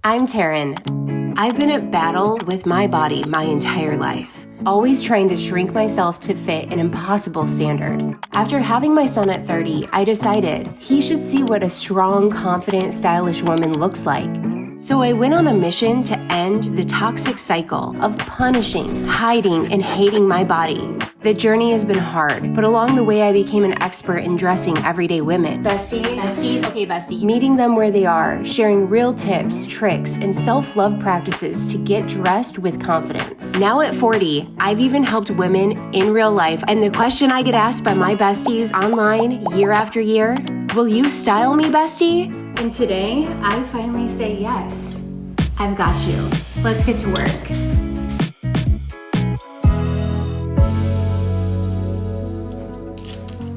I'm Taryn. I've been at battle with my body my entire life, always trying to shrink myself to fit an impossible standard. After having my son at 30, I decided he should see what a strong, confident, stylish woman looks like. So I went on a mission to end the toxic cycle of punishing, hiding, and hating my body. The journey has been hard, but along the way I became an expert in dressing everyday women. Bestie, okay, Bestie. Meeting them where they are, sharing real tips, tricks, and self-love practices to get dressed with confidence. Now at 40, I've even helped women in real life, and the question I get asked by my besties online year after year, will you style me, bestie? And today, I finally say yes. I've got you. Let's get to work.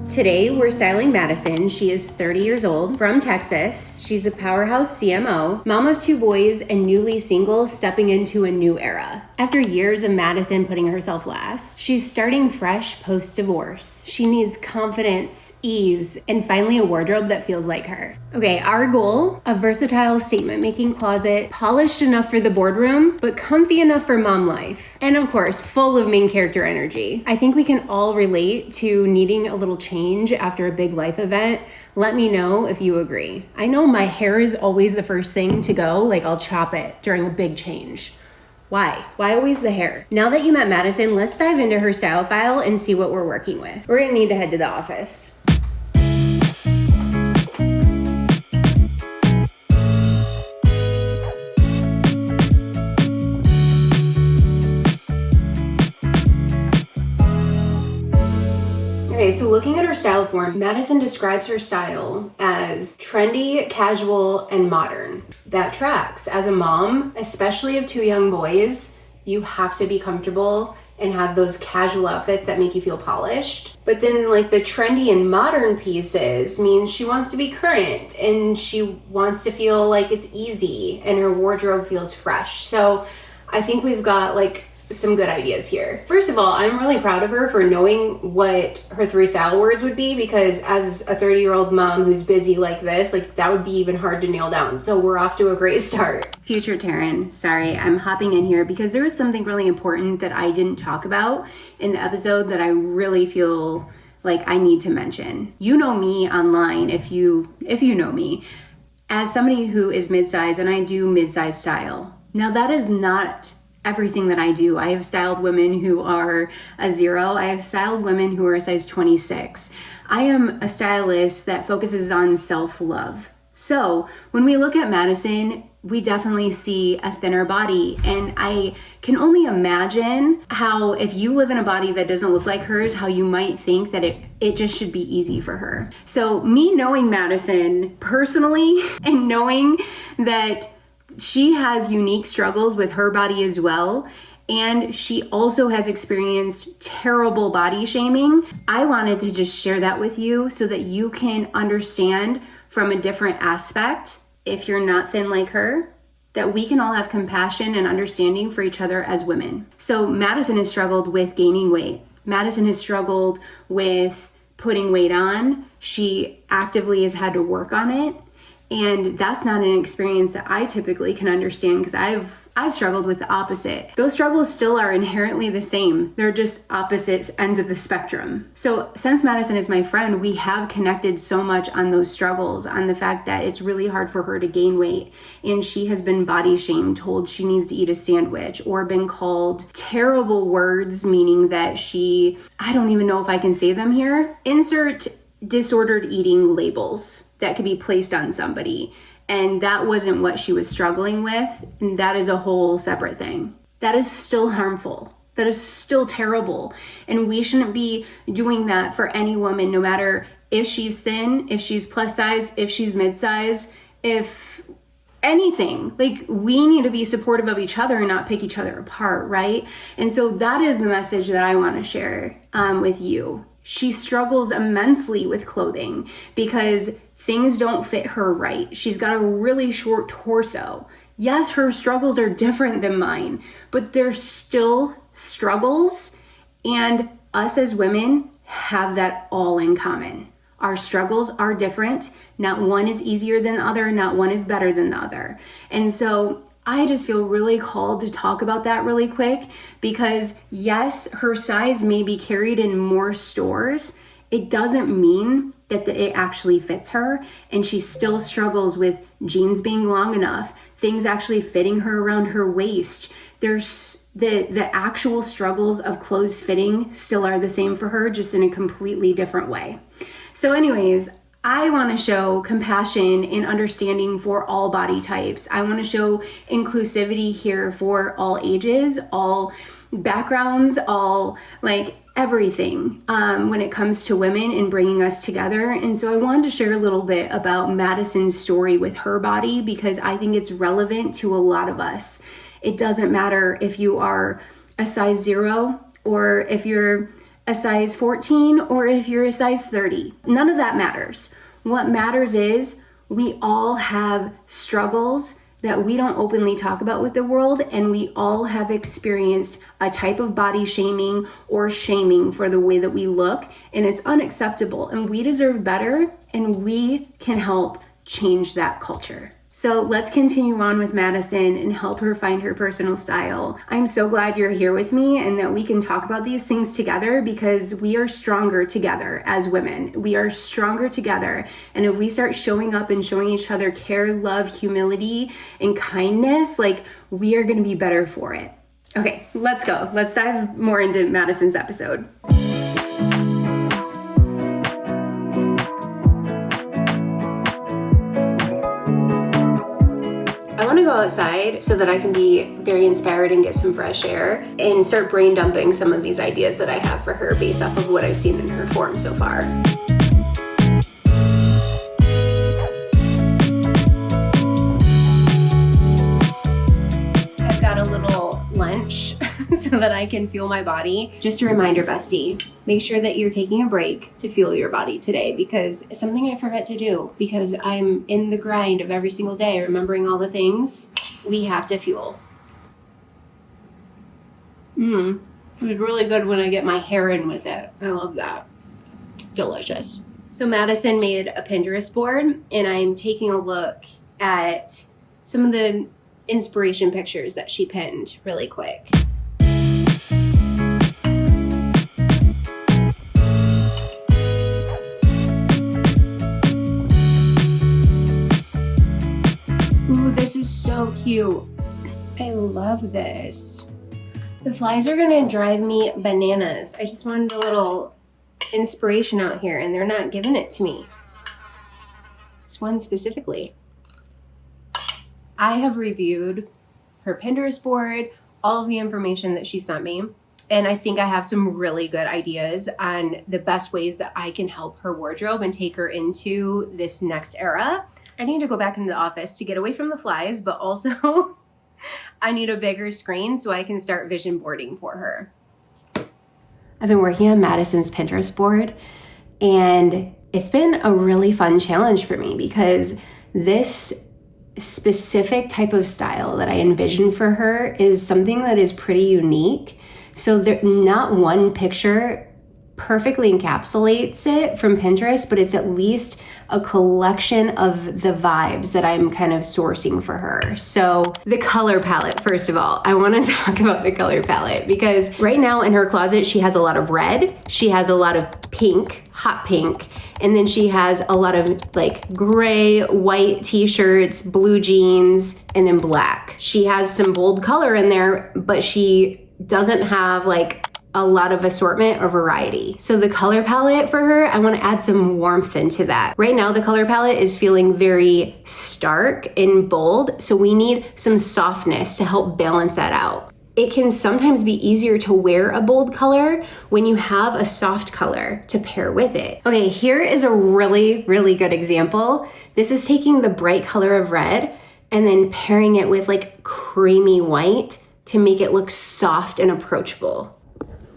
Today, we're styling Madison. She is 30 years old, from Texas. She's a powerhouse CMO, mom of 2 boys, and newly single, stepping into a new era. After years of Madison putting herself last, she's starting fresh post-divorce. She needs confidence, ease, and finally a wardrobe that feels like her. Okay, our goal, a versatile statement-making closet, polished enough for the boardroom, but comfy enough for mom life. And of course, full of main character energy. I think we can all relate to needing a little change after a big life event. Let me know if you agree. I know my hair is always the first thing to go, like I'll chop it during a big change. Why? Why always the hair? Now that you met Madison, let's dive into her style file and see what we're working with. We're gonna need to head to the office. Okay, so looking at her style form, Madison describes her style as trendy, casual, and modern. That tracks. As a mom, especially of 2 young boys, you have to be comfortable and have those casual outfits that make you feel polished. But then like the trendy and modern pieces means she wants to be current and she wants to feel like it's easy and her wardrobe feels fresh. So I think we've got like some good ideas here. First of all, I'm really proud of her for knowing what her 3 style words would be, because as a 30-year-old mom who's busy like this, like that would be even hard to nail down. So we're off to a great start. Future Taryn, sorry, I'm hopping in here because there was something really important that I didn't talk about in the episode that I really feel like I need to mention. You know me online, if you know me, as somebody who is mid-size, and I do mid-size style. Now that is not everything that I do. I have styled women who are a 0. I have styled women who are a size 26. I am a stylist that focuses on self-love. So when we look at Madison, we definitely see a thinner body. And I can only imagine how, if you live in a body that doesn't look like hers, how you might think that it just should be easy for her. So me knowing Madison personally and knowing that she has unique struggles with her body as well, and she also has experienced terrible body shaming. I wanted to just share that with you so that you can understand from a different aspect, if you're not thin like her, that we can all have compassion and understanding for each other as women. So Madison has struggled with gaining weight. Madison has struggled with putting weight on. She actively has had to work on it. And that's not an experience that I typically can understand, because I've struggled with the opposite. Those struggles still are inherently the same. They're just opposite ends of the spectrum. So since Madison is my friend, we have connected so much on those struggles, on the fact that it's really hard for her to gain weight. And she has been body shamed, told she needs to eat a sandwich, or been called terrible words, meaning that I don't even know if I can say them here. Insert disordered eating labels that could be placed on somebody. And that wasn't what she was struggling with. And that is a whole separate thing. That is still harmful. That is still terrible. And we shouldn't be doing that for any woman, no matter if she's thin, if she's plus size, if she's mid-size, if anything. Like, we need to be supportive of each other and not pick each other apart, right? And so that is the message that I want to share with you. She struggles immensely with clothing because things don't fit her right. She's got a really short torso. Yes, her struggles are different than mine, but they're still struggles, and us as women have that all in common. Our struggles are different. Not one is easier than the other. Not one is better than the other. And so I just feel really called to talk about that really quick because yes, her size may be carried in more stores. It doesn't mean that it actually fits her, and she still struggles with jeans being long enough, things actually fitting her around her waist. There's the actual struggles of clothes fitting still are the same for her, just in a completely different way. So anyways, I want to show compassion and understanding for all body types. I want to show inclusivity here for all ages, all backgrounds, all like everything when it comes to women and bringing us together. And so I wanted to share a little bit about Madison's story with her body because I think it's relevant to a lot of us. It doesn't matter if you are a size 0 or if you're a size 14 or if you're a size 30. None of that matters. What matters is we all have struggles that we don't openly talk about with the world, and we all have experienced a type of body shaming or shaming for the way that we look, and it's unacceptable, and we deserve better, and we can help change that culture. So let's continue on with Madison and help her find her personal style. I'm so glad you're here with me and that we can talk about these things together because we are stronger together as women. We are stronger together. And if we start showing up and showing each other care, love, humility, and kindness, like we are going to be better for it. Okay, let's go. Let's dive more into Madison's episode. I want to go outside so that I can be very inspired and get some fresh air and start brain dumping some of these ideas that I have for her based off of what I've seen in her form so far. I've got a little lunch so that I can fuel my body. Just a reminder, Bestie, make sure that you're taking a break to fuel your body today because it's something I forget to do because I'm in the grind of every single day, remembering all the things we have to fuel. It's really good when I get my hair in with it. I love that. Delicious. So Madison made a Pinterest board and I'm taking a look at some of the inspiration pictures that she pinned really quick. Ooh, this is so cute. I love this. The flies are gonna drive me bananas. I just wanted a little inspiration out here and they're not giving it to me. This one specifically. I have reviewed her Pinterest board, all of the information that she sent me, and I think I have some really good ideas on the best ways that I can help her wardrobe and take her into this next era. I need to go back into the office to get away from the flies, but also I need a bigger screen so I can start vision boarding for her. I've been working on Madison's Pinterest board, and it's been a really fun challenge for me because this specific type of style that I envision for her is something that is pretty unique. So there, not one picture perfectly encapsulates it from Pinterest, but it's at least a collection of the vibes that I'm kind of sourcing for her. So the color palette, first of all, I want to talk about the color palette because right now in her closet, she has a lot of red, she has a lot of pink, hot pink, and then she has a lot of like gray, white t-shirts, blue jeans, and then black. She has some bold color in there, but she doesn't have like a lot of assortment or variety. So the color palette for her, I want to add some warmth into that. Right now, the color palette is feeling very stark and bold, so we need some softness to help balance that out. It can sometimes be easier to wear a bold color when you have a soft color to pair with it. Okay, here is a really, really good example. This is taking the bright color of red and then pairing it with like creamy white to make it look soft and approachable.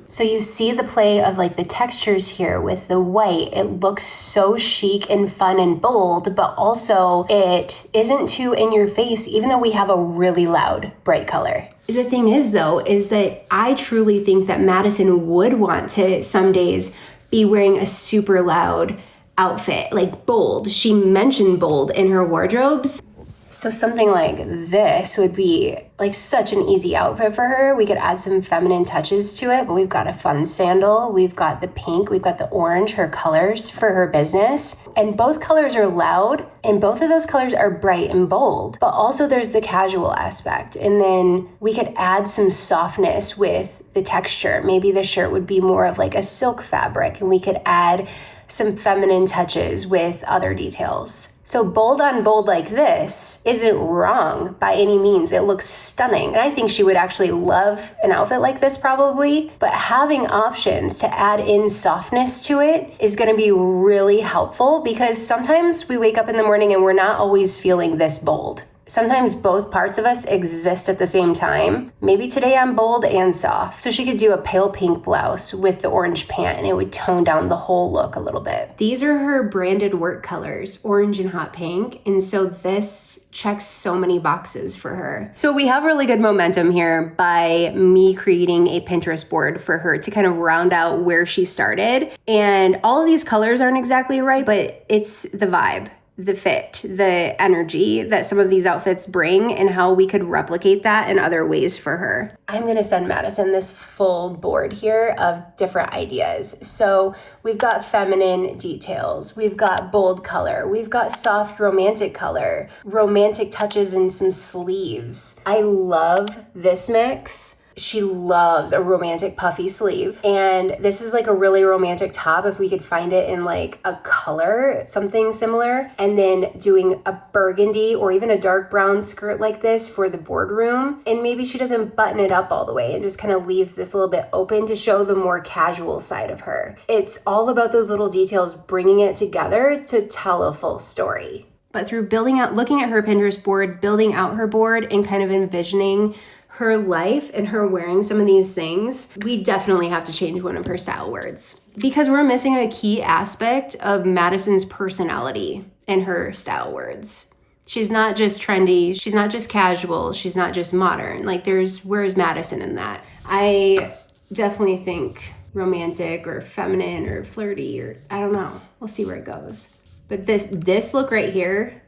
So you see the play of like the textures here with the white. It looks so chic and fun and bold, but also it isn't too in your face, even though we have a really loud, bright color. The thing is though, is that I truly think that Madison would want to some days be wearing a super loud, outfit, like bold. She mentioned bold in her wardrobes. So something like this would be like such an easy outfit for her. We could add some feminine touches to it, but we've got a fun sandal. We've got the pink, we've got the orange, her colors for her business. And both colors are loud, and both of those colors are bright and bold. But also there's the casual aspect. And then we could add some softness with the texture. Maybe the shirt would be more of like a silk fabric, and we could add some feminine touches with other details. So bold on bold like this isn't wrong by any means. It looks stunning. And I think she would actually love an outfit like this probably, but having options to add in softness to it is gonna be really helpful, because sometimes we wake up in the morning and we're not always feeling this bold. Sometimes both parts of us exist at the same time. Maybe today I'm bold and soft. So she could do a pale pink blouse with the orange pant, and it would tone down the whole look a little bit. These are her branded work colors, orange and hot pink. And so this checks so many boxes for her. So we have really good momentum here by me creating a Pinterest board for her to kind of round out where she started. And all of these colors aren't exactly right, but it's the vibe, the fit, the energy that some of these outfits bring, and how we could replicate that in other ways for her. I'm going to send Madison this full board here of different ideas. So we've got feminine details, we've got bold color, we've got soft romantic color, romantic touches and some sleeves. I love this mix. She loves a romantic puffy sleeve. And this is like a really romantic top if we could find it in like a color, something similar. And then doing a burgundy or even a dark brown skirt like this for the boardroom. And maybe she doesn't button it up all the way and just kind of leaves this a little bit open to show the more casual side of her. It's all about those little details, bringing it together to tell a full story. But through looking at her Pinterest board, building out her board and kind of envisioning her life and her wearing some of these things, we definitely have to change one of her style words, because we're missing a key aspect of Madison's personality in her style words. She's not just trendy, she's not just casual, she's not just modern. Like where's Madison in that? I definitely think romantic or feminine or flirty, or I don't know. We'll see where it goes. But this look right here,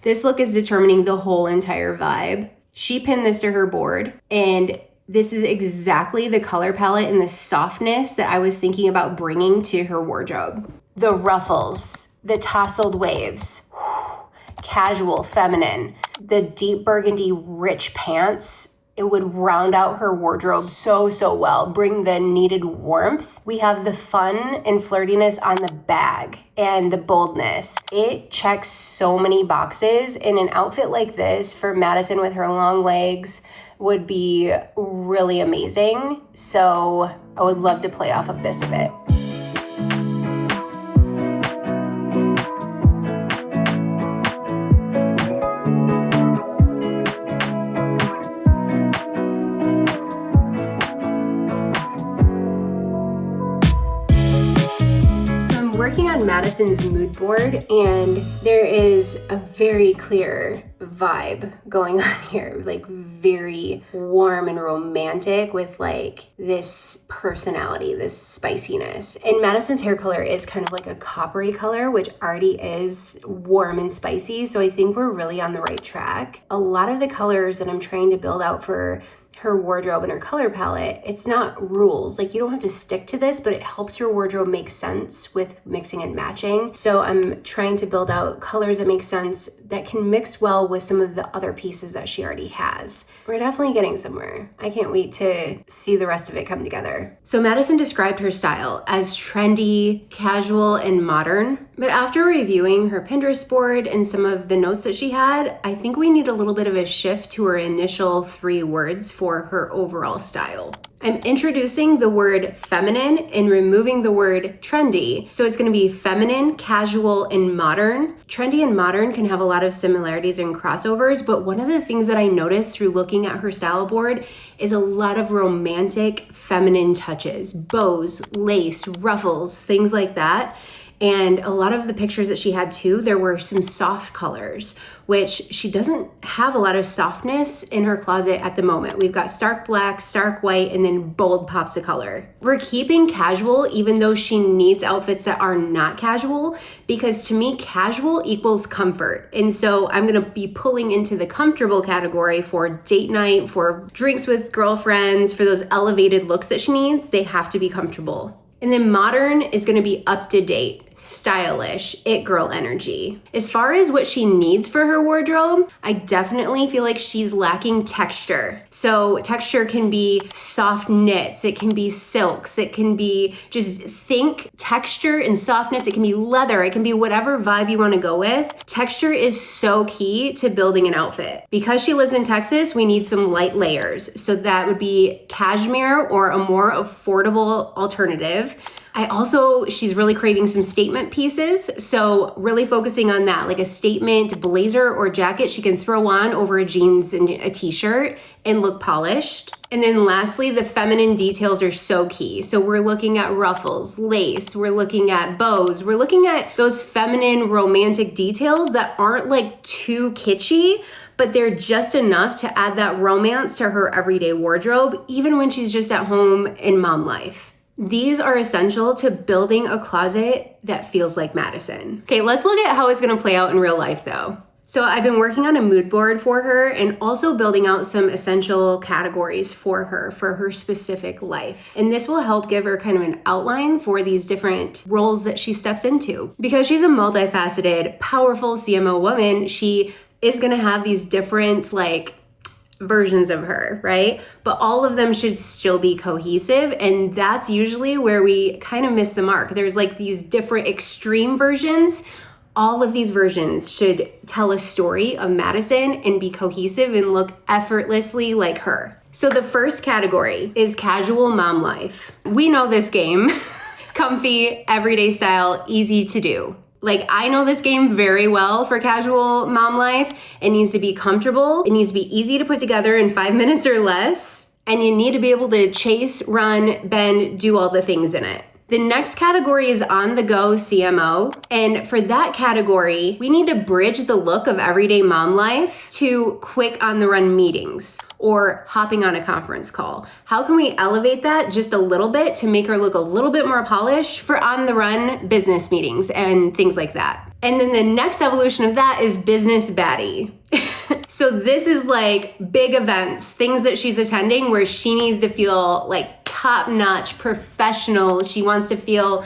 this look is determining the whole entire vibe. She pinned this to her board, and this is exactly the color palette and the softness that I was thinking about bringing to her wardrobe. The ruffles, the tasseled waves, casual, feminine, the deep burgundy, rich pants. It would round out her wardrobe so well, bring the needed warmth. We have the fun and flirtiness on the bag and the boldness. It checks so many boxes, and an outfit like this for Madison with her long legs would be really amazing. So I would love to play off of this a bit. Working on Madison's mood board, and there is a very clear vibe going on here, like very warm and romantic with like this personality, this spiciness. And Madison's hair color is kind of like a coppery color, which already is warm and spicy. So I think we're really on the right track. A lot of the colors that I'm trying to build out for her wardrobe and her color palette, it's not rules. Like, you don't have to stick to this, but it helps your wardrobe make sense with mixing and matching. So I'm trying to build out colors that make sense, that can mix well with some of the other pieces that she already has. We're definitely getting somewhere. I can't wait to see the rest of it come together. So Madison described her style as trendy, casual, and modern. But after reviewing her Pinterest board and some of the notes that she had, I think we need a little bit of a shift to her initial 3 words for her overall style. I'm introducing the word feminine and removing the word trendy. So it's going to be feminine, casual, and modern. Trendy and modern can have a lot of similarities and crossovers, but one of the things that I noticed through looking at her style board is a lot of romantic feminine touches, bows, lace, ruffles, things like that. And a lot of the pictures that she had too, there were some soft colors, which she doesn't have a lot of softness in her closet at the moment. We've got stark black, stark white, and then bold pops of color. We're keeping casual even though she needs outfits that are not casual, because to me, casual equals comfort. And so I'm gonna be pulling into the comfortable category for date night, for drinks with girlfriends, for those elevated looks that she needs. They have to be comfortable. And then modern is gonna be up to date, stylish, it girl energy. As far as what she needs for her wardrobe, I definitely feel like she's lacking texture. So texture can be soft knits, it can be silks, it can be just think texture and softness, it can be leather, it can be whatever vibe you wanna go with. Texture is so key to building an outfit. Because she lives in Texas, we need some light layers. So that would be cashmere or a more affordable alternative. She's really craving some statement pieces. So really focusing on that, like a statement blazer or jacket she can throw on over a jeans and a t-shirt and look polished. And then lastly, the feminine details are so key. So we're looking at ruffles, lace, we're looking at bows, we're looking at those feminine romantic details that aren't like too kitschy, but they're just enough to add that romance to her everyday wardrobe, even when she's just at home in mom life. These are essential to building a closet that feels like Madison. Okay, let's look at how it's gonna play out in real life though. So I've been working on a mood board for her and also building out some essential categories for her specific life. And this will help give her kind of an outline for these different roles that she steps into. Because she's a multifaceted, powerful CMO woman, she is gonna have these different versions of her, right? But all of them should still be cohesive, and that's usually where we kind of miss the mark. There's these different extreme versions. All of these versions should tell a story of Madison and be cohesive and look effortlessly like her. So the first category is casual mom life. We know this game. Comfy, everyday style, easy to do. I know this game very well for casual mom life. It needs to be comfortable. It needs to be easy to put together in 5 minutes or less. And you need to be able to chase, run, bend, do all the things in it. The next category is on the go CMO. And for that category, we need to bridge the look of everyday mom life to quick on the run meetings or hopping on a conference call. How can we elevate that just a little bit to make her look a little bit more polished for on the run business meetings and things like that? And then the next evolution of that is business baddie. So this is big events, things that she's attending where she needs to feel top-notch, professional. She wants to feel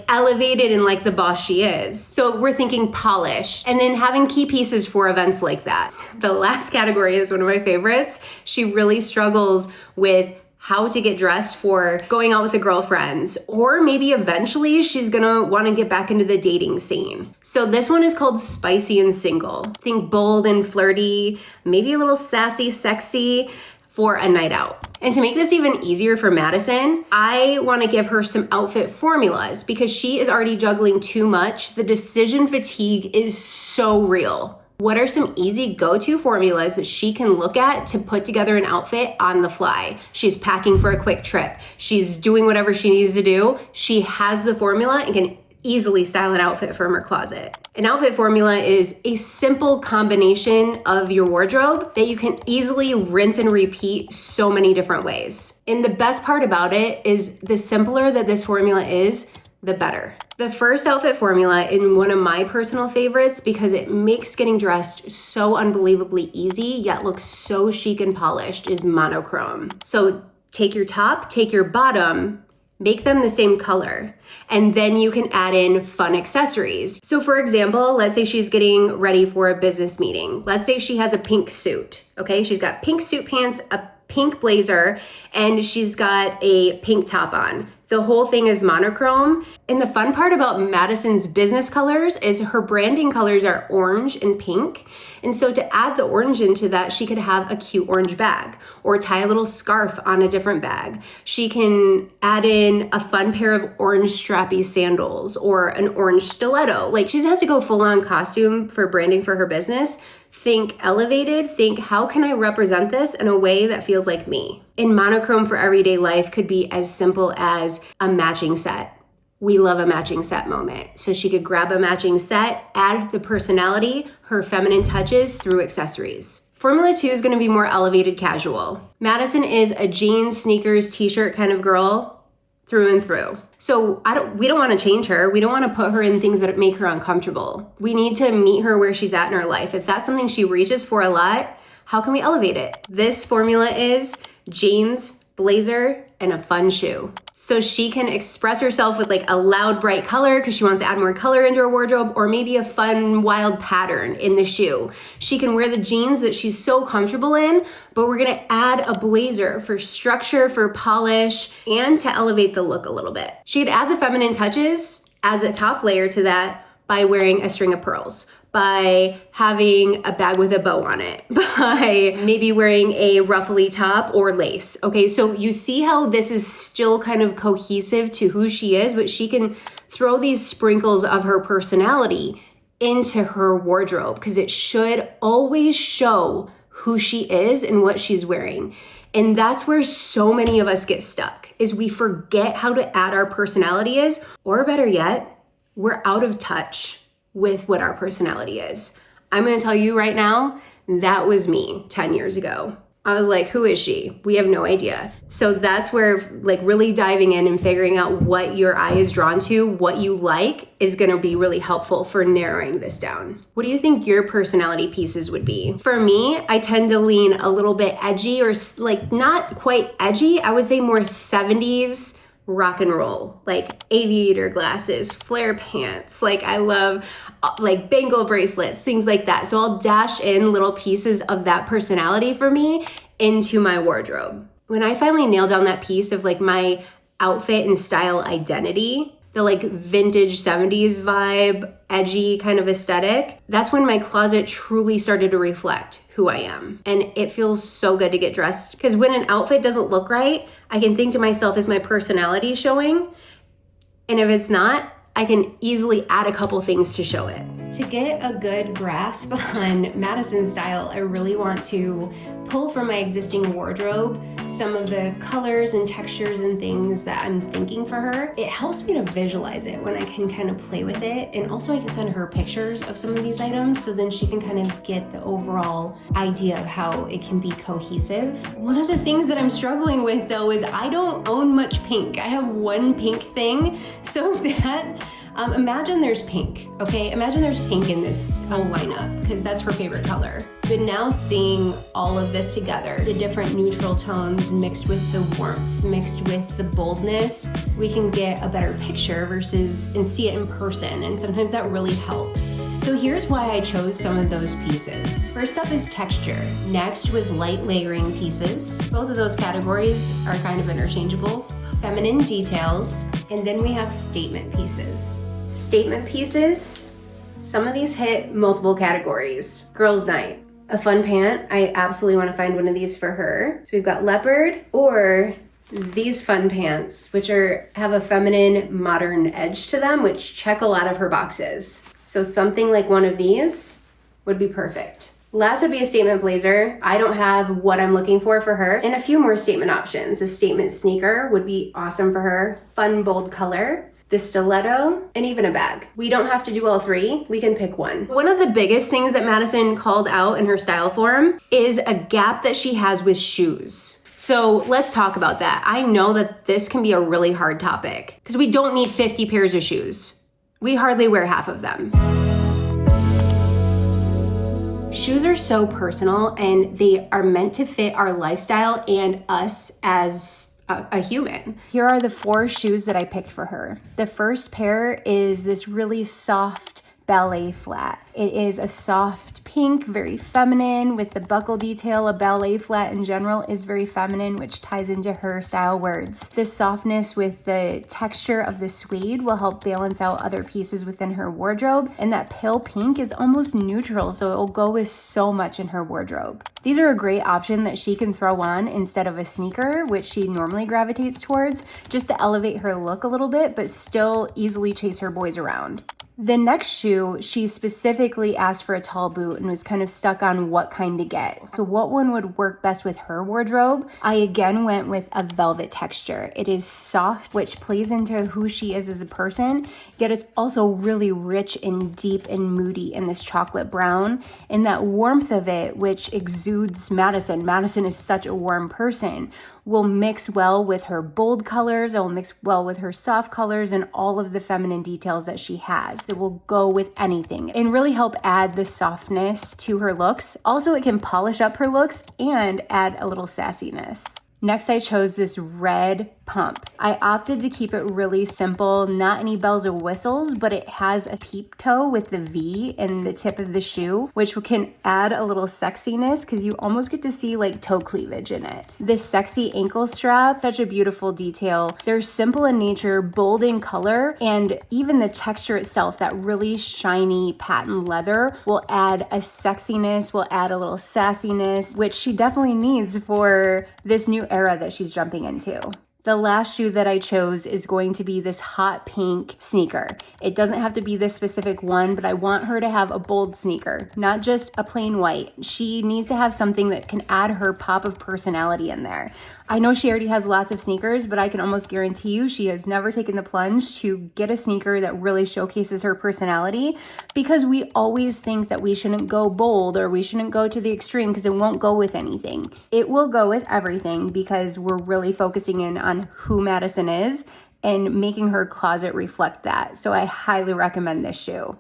elevated and like the boss she is. So we're thinking polished and then having key pieces for events like that. The last category is one of my favorites. She really struggles with how to get dressed for going out with the girlfriends, or maybe eventually she's gonna wanna get back into the dating scene. So this one is called spicy and single. Think bold and flirty, maybe a little sassy, sexy for a night out. And to make this even easier for Madison, I wanna give her some outfit formulas because she is already juggling too much. The decision fatigue is so real. What are some easy go-to formulas that she can look at to put together an outfit on the fly? She's packing for a quick trip. She's doing whatever she needs to do. She has the formula and can easily style an outfit from her closet. An outfit formula is a simple combination of your wardrobe that you can easily rinse and repeat so many different ways. And the best part about it is the simpler that this formula is, the better. The first outfit formula, and one of my personal favorites because it makes getting dressed so unbelievably easy yet looks so chic and polished, is monochrome. So take your top, take your bottom, make them the same color, and then you can add in fun accessories. So for example, let's say she's getting ready for a business meeting. Let's say she has a pink suit, okay? She's got pink suit pants, a pink blazer, and she's got a pink top on. The whole thing is monochrome. And the fun part about Madison's business colors is her branding colors are orange and pink. And so to add the orange into that, she could have a cute orange bag or tie a little scarf on a different bag. She can add in a fun pair of orange strappy sandals or an orange stiletto. She doesn't have to go full on costume for branding for her business. Think elevated, think how can I represent this in a way that feels like me? And monochrome for everyday life could be as simple as a matching set. we love a matching set moment. So she could grab a matching set, add the personality, her feminine touches through accessories. Formula 2 is gonna be more elevated casual. Madison is a jeans, sneakers, t-shirt kind of girl through and through. So we don't wanna change her. We don't wanna put her in things that make her uncomfortable. We need to meet her where she's at in her life. If that's something she reaches for a lot, how can we elevate it? This formula is jeans, blazer, and a fun shoe. So she can express herself with like a loud, bright color because she wants to add more color into her wardrobe, or maybe a fun, wild pattern in the shoe. She can wear the jeans that she's so comfortable in, but we're gonna add a blazer for structure, for polish, and to elevate the look a little bit. She could add the feminine touches as a top layer to that by wearing a string of pearls, by having a bag with a bow on it, by maybe wearing a ruffly top or lace. Okay, so you see how this is still kind of cohesive to who she is, but she can throw these sprinkles of her personality into her wardrobe because it should always show who she is and what she's wearing. And that's where so many of us get stuck, is we forget how to add our personality is, or better yet, we're out of touch with what our personality is. I'm gonna tell you right now, that was me 10 years ago. I was like, who is she? We have no idea. So that's where like really diving in and figuring out what your eye is drawn to, what you like, is gonna be really helpful for narrowing this down. What do you think your personality pieces would be? For me, I tend to lean a little bit edgy, or like not quite edgy, I would say more 70s rock and roll, like aviator glasses, flare pants. Like I love like bangle bracelets, things like that. So I'll dash in little pieces of that personality for me into my wardrobe. When I finally nail down that piece of like my outfit and style identity, the like vintage 70s vibe, edgy kind of aesthetic, that's when my closet truly started to reflect who I am. And it feels so good to get dressed, because when an outfit doesn't look right, I can think to myself, is my personality showing? And if it's not, I can easily add a couple things to show it. To get a good grasp on Madison's style, I really want to pull from my existing wardrobe some of the colors and textures and things that I'm thinking for her. It helps me to visualize it when I can kind of play with it. And also I can send her pictures of some of these items, so then she can kind of get the overall idea of how it can be cohesive. One of the things that I'm struggling with though is I don't own much pink. I have one pink thing, so that imagine there's pink, okay? Imagine there's pink in this whole lineup, because that's her favorite color. But now seeing all of this together, the different neutral tones mixed with the warmth, mixed with the boldness, we can get a better picture and see it in person. And sometimes that really helps. So here's why I chose some of those pieces. First up is texture. Next was light layering pieces. Both of those categories are kind of interchangeable. Feminine details, and then we have statement pieces. Statement pieces, some of these hit multiple categories. Girls' night, a fun pant. I absolutely want to find one of these for her. So we've got leopard, or these fun pants, which have a feminine, modern edge to them, which check a lot of her boxes. So something like one of these would be perfect. Last would be a statement blazer. I don't have what I'm looking for her. And a few more statement options. A statement sneaker would be awesome for her. Fun, bold color. The stiletto, and even a bag. We don't have to do all three. We can pick one. One of the biggest things that Madison called out in her style forum is a gap that she has with shoes. So let's talk about that. I know that this can be a really hard topic because we don't need 50 pairs of shoes. We hardly wear half of them. Shoes are so personal, and they are meant to fit our lifestyle and us as a human. Here are the 4 shoes that I picked for her. The first pair is this really soft ballet flat. It is a soft pink, very feminine with the buckle detail. A ballet flat in general is very feminine, which ties into her style words. This softness with the texture of the suede will help balance out other pieces within her wardrobe. And that pale pink is almost neutral, so it will go with so much in her wardrobe. These are a great option that she can throw on instead of a sneaker, which she normally gravitates towards, just to elevate her look a little bit, but still easily chase her boys around. The next shoe, she specifically asked for a tall boot and was kind of stuck on what kind to get. So what one would work best with her wardrobe? I again went with a velvet texture. It is soft, which plays into who she is as a person, yet it's also really rich and deep and moody in this chocolate brown. And that warmth of it, which exudes Madison. Madison is such a warm person, will mix well with her bold colors. It will mix well with her soft colors and all of the feminine details that she has. It will go with anything and really help add the softness to her looks. Also, it can polish up her looks and add a little sassiness. Next, I chose this red pump. I opted to keep it really simple, not any bells or whistles, but it has a peep toe with the V in the tip of the shoe, which can add a little sexiness because you almost get to see like toe cleavage in it. This sexy ankle strap, such a beautiful detail. They're simple in nature, bold in color, and even the texture itself, that really shiny patent leather, will add a sexiness, will add a little sassiness, which she definitely needs for this new era that she's jumping into. The last shoe that I chose is going to be this hot pink sneaker. It doesn't have to be this specific one, but I want her to have a bold sneaker, not just a plain white. She needs to have something that can add her pop of personality in there. I know she already has lots of sneakers, but I can almost guarantee you she has never taken the plunge to get a sneaker that really showcases her personality, because we always think that we shouldn't go bold or we shouldn't go to the extreme because it won't go with anything. It will go with everything because we're really focusing in on who Madison is and making her closet reflect that. So I highly recommend this shoe.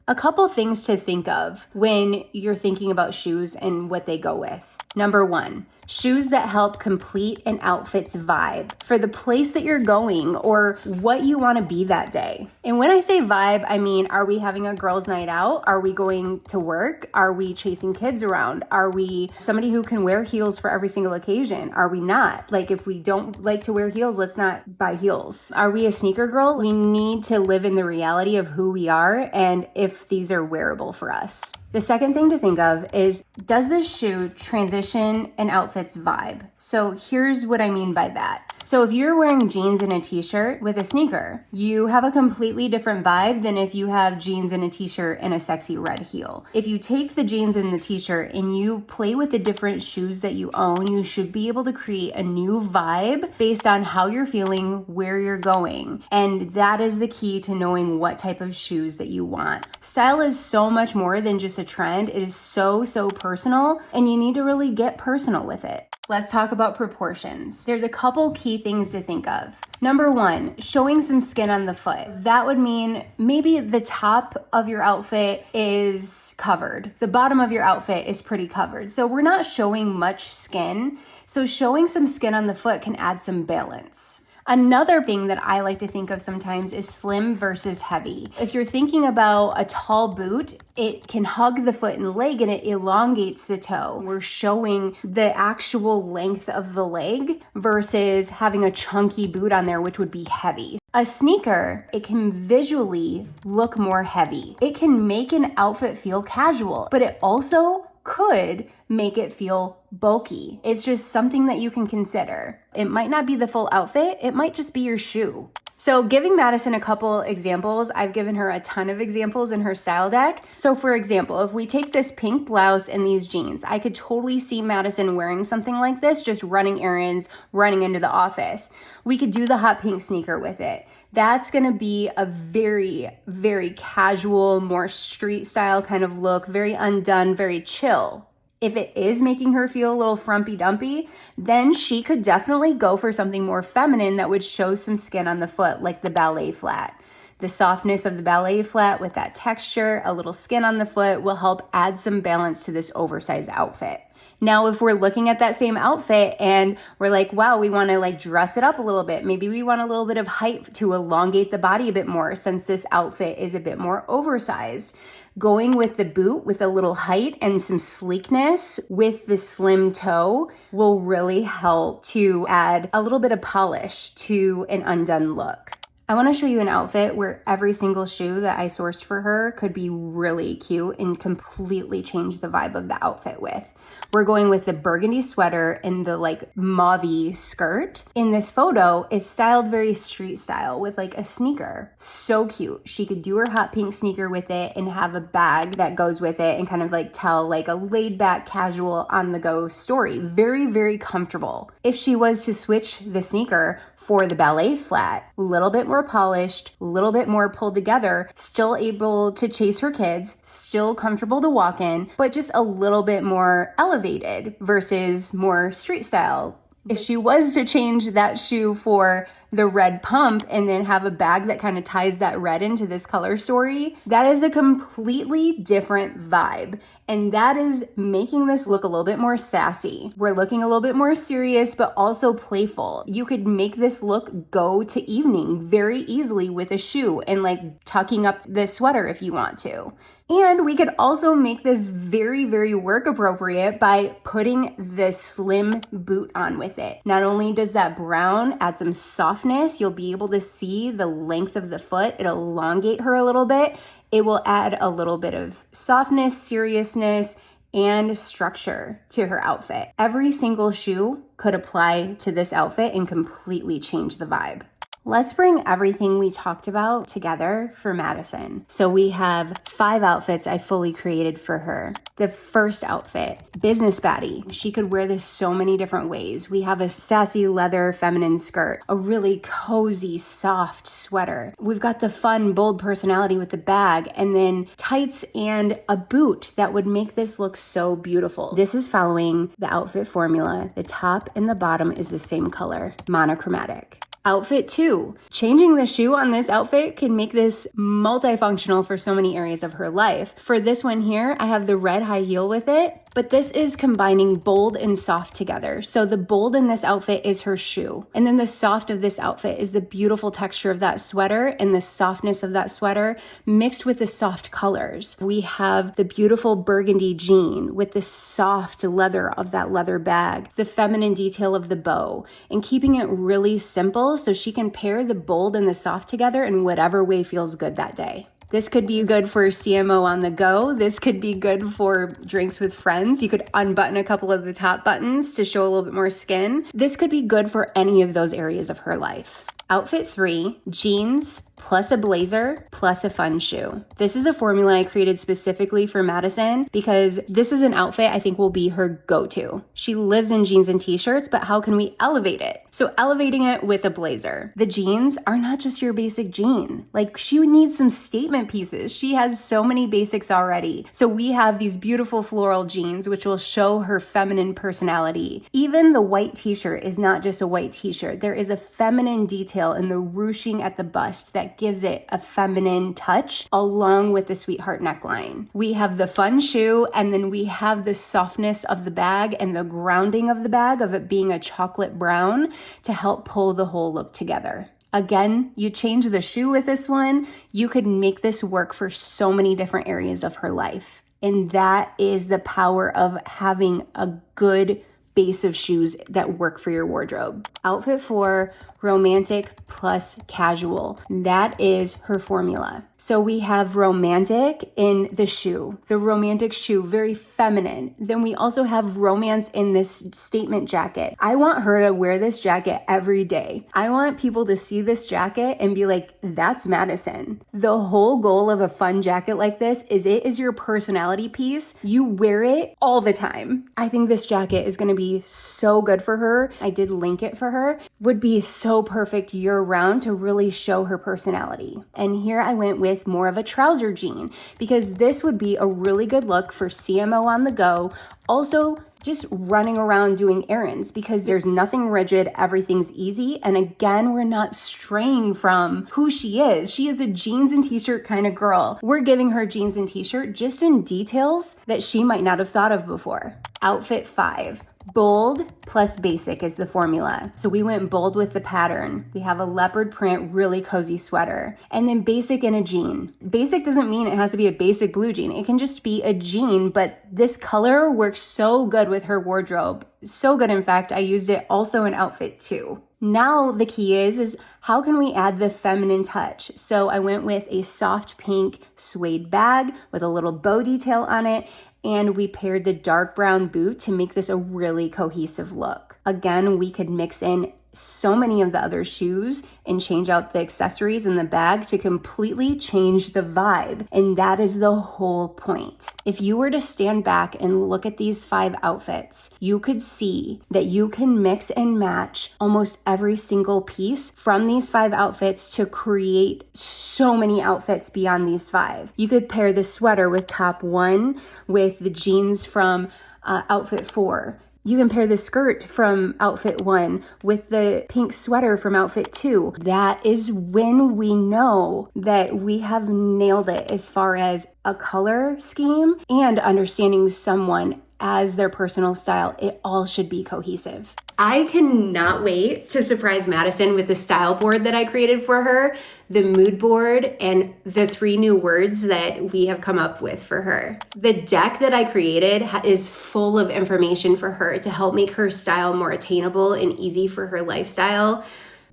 A couple things to think of when you're thinking about shoes and what they go with. Number one, shoes that help complete an outfit's vibe for the place that you're going or what you want to be that day. And when I say vibe, I mean, are we having a girls' night out? Are we going to work? Are we chasing kids around? Are we somebody who can wear heels for every single occasion? Are we not? Like, if we don't like to wear heels, let's not buy heels. Are we a sneaker girl? We need to live in the reality of who we are and if these are wearable for us. The second thing to think of is, does this shoe transition an outfit's vibe? So here's what I mean by that. So if you're wearing jeans and a t-shirt with a sneaker, you have a completely different vibe than if you have jeans and a t-shirt and a sexy red heel. If you take the jeans and the t-shirt and you play with the different shoes that you own, you should be able to create a new vibe based on how you're feeling, where you're going. And that is the key to knowing what type of shoes that you want. Style is so much more than just a trend. It is so personal, and you need to really get personal with it. Let's talk about proportions. There's a couple key things to think of. Number one, showing some skin on the foot. That would mean maybe the top of your outfit is covered. The bottom of your outfit is pretty covered. So we're not showing much skin. So showing some skin on the foot can add some balance. Another thing that I like to think of sometimes is slim versus heavy. If you're thinking about a tall boot, it can hug the foot and leg and it elongates the toe. We're showing the actual length of the leg versus having a chunky boot on there, which would be heavy. A sneaker, it can visually look more heavy. It can make an outfit feel casual, but it also could make it feel bulky. It's just something that you can consider. It might not be the full outfit, it might just be your shoe. So giving Madison a couple examples, I've given her a ton of examples in her style deck. So for example, if we take this pink blouse and these jeans, I could totally see Madison wearing something like this, just running errands, running into the office. We could do the hot pink sneaker with it. That's gonna be a very casual, more street style kind of look, very undone, very chill. If it is making her feel a little frumpy dumpy, then she could definitely go for something more feminine that would show some skin on the foot, like the ballet flat. The softness of the ballet flat with that texture, a little skin on the foot, will help add some balance to this oversized outfit. Now, if we're looking at that same outfit and we're like, wow, we want to like dress it up a little bit. Maybe we want a little bit of height to elongate the body a bit more since this outfit is a bit more oversized. Going with the boot with a little height and some sleekness with the slim toe will really help to add a little bit of polish to an undone look. I want to show you an outfit where every single shoe that I sourced for her could be really cute and completely change the vibe of the outfit with. We're going with the burgundy sweater and the like mauve skirt. In this photo, it's styled very street style with like a sneaker. So cute. She could do her hot pink sneaker with it and have a bag that goes with it and kind of like tell like a laid back, casual, on the go story. Very, very comfortable. If she was to switch the sneaker for the ballet flat, a little bit more polished, a little bit more pulled together, still able to chase her kids, still comfortable to walk in, but just a little bit more elevated versus more street style. If she was to change that shoe for the red pump and then have a bag that kind of ties that red into this color story, that is a completely different vibe. And that is making this look a little bit more sassy. We're looking a little bit more serious, but also playful. You could make this look go to evening very easily with a shoe and like tucking up the sweater if you want to. And we could also make this very, very work appropriate by putting the slim boot on with it. Not only does that brown add some softness, you'll be able to see the length of the foot. It'll elongate her a little bit. It will add a little bit of softness, seriousness, and structure to her outfit. Every single shoe could apply to this outfit and completely change the vibe. Let's bring everything we talked about together for Madison. So we have 5 outfits I fully created for her. The first outfit, business baddie. She could wear this so many different ways. We have a sassy leather feminine skirt, a really cozy, soft sweater. We've got the fun, bold personality with the bag, and then tights and a boot that would make this look so beautiful. This is following the outfit formula. The top and the bottom is the same color, monochromatic. Outfit 2. Changing the shoe on this outfit can make this multifunctional for so many areas of her life. For this one here, I have the red high heel with it, but this is combining bold and soft together. So the bold in this outfit is her shoe. And then the soft of this outfit is the beautiful texture of that sweater and the softness of that sweater mixed with the soft colors. We have the beautiful burgundy jean with the soft leather of that leather bag, the feminine detail of the bow, and keeping it really simple so she can pair the bold and the soft together in whatever way feels good that day. This could be good for CMO on the go. This could be good for drinks with friends. You could unbutton a couple of the top buttons to show a little bit more skin. This could be good for any of those areas of her life. Outfit 3, jeans plus a blazer plus a fun shoe. This is a formula I created specifically for Madison because this is an outfit I think will be her go-to. She lives in jeans and t-shirts, but how can we elevate it? So elevating it with a blazer. The jeans are not just your basic jean. Like, she needs some statement pieces. She has so many basics already. So we have these beautiful floral jeans, which will show her feminine personality. Even the white t-shirt is not just a white t-shirt. There is a feminine detail in the ruching at the bust that gives it a feminine touch along with the sweetheart neckline. We have the fun shoe, and then we have the softness of the bag and the grounding of the bag of it being a chocolate brown to help pull the whole look together. Again, you change the shoe with this one, you could make this work for so many different areas of her life. And that is the power of having a good base of shoes that work for your wardrobe. Outfit 4, romantic plus casual. That is her formula. So we have romantic in the shoe, the romantic shoe, very feminine. Then we also have romance in this statement jacket. I want her to wear this jacket every day. I want people to see this jacket and be like, that's Madison. The whole goal of a fun jacket like this is it is your personality piece. You wear it all the time. I think this jacket is going to be so good for her. I did link it for her. Would be so perfect year round to really show her personality. And here I went with more of a trouser jean because this would be a really good look for CMO on the go. Also, just running around doing errands because there's nothing rigid, everything's easy. And again, we're not straying from who she is. She is a jeans and t-shirt kind of girl. We're giving her jeans and t-shirt just in details that she might not have thought of before. Outfit 5, bold plus basic is the formula. So we went bold with the pattern. We have a leopard print, really cozy sweater, and then basic in a jean. Basic doesn't mean it has to be a basic blue jean. It can just be a jean, but this color works so good with her wardrobe. So good, in fact, I used it also in outfit 2. Now the key is how can we add the feminine touch? So I went with a soft pink suede bag with a little bow detail on it, and we paired the dark brown boot to make this a really cohesive look. Again, we could mix in so many of the other shoes and change out the accessories in the bag to completely change the vibe. And that is the whole point. If you were to stand back and look at these 5 outfits, you could see that you can mix and match almost every single piece from these 5 outfits to create so many outfits beyond these 5. You could pair the sweater with top 1 with the jeans from outfit 4. You can pair the skirt from outfit 1 with the pink sweater from outfit 2. That is when we know that we have nailed it as far as a color scheme and understanding someone as their personal style. It all should be cohesive. I cannot wait to surprise Madison with the style board that I created for her, the mood board, and the 3 new words that we have come up with for her. The deck that I created is full of information for her to help make her style more attainable and easy for her lifestyle.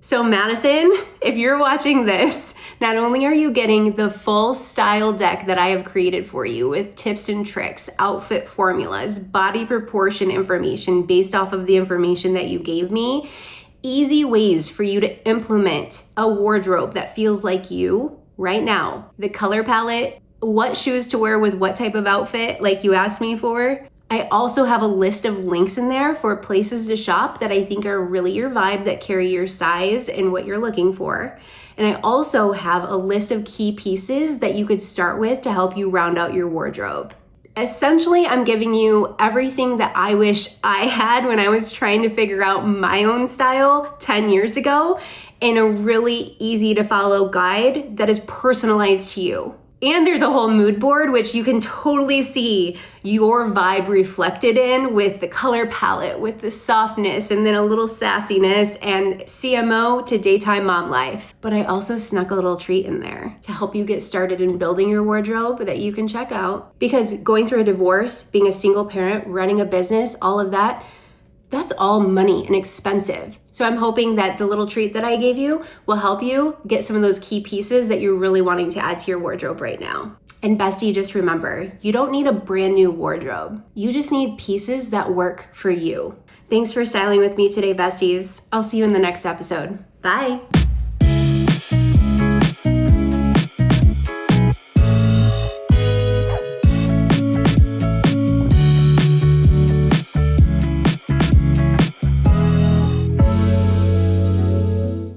So Madison, if you're watching this, not only are you getting the full style deck that I have created for you with tips and tricks, outfit formulas, body proportion information based off of the information that you gave me, easy ways for you to implement a wardrobe that feels like you right now, the color palette, what shoes to wear with what type of outfit like you asked me for. I also have a list of links in there for places to shop that I think are really your vibe, that carry your size and what you're looking for. And I also have a list of key pieces that you could start with to help you round out your wardrobe. Essentially, I'm giving you everything that I wish I had when I was trying to figure out my own style 10 years ago in a really easy to follow guide that is personalized to you. And there's a whole mood board, which you can totally see your vibe reflected in with the color palette, with the softness, and then a little sassiness and CMO to daytime mom life. But I also snuck a little treat in there to help you get started in building your wardrobe that you can check out. Because going through a divorce, being a single parent, running a business, all of that, that's all money and expensive. So I'm hoping that the little treat that I gave you will help you get some of those key pieces that you're really wanting to add to your wardrobe right now. And Bestie, just remember, you don't need a brand new wardrobe. You just need pieces that work for you. Thanks for styling with me today, besties. I'll see you in the next episode. Bye.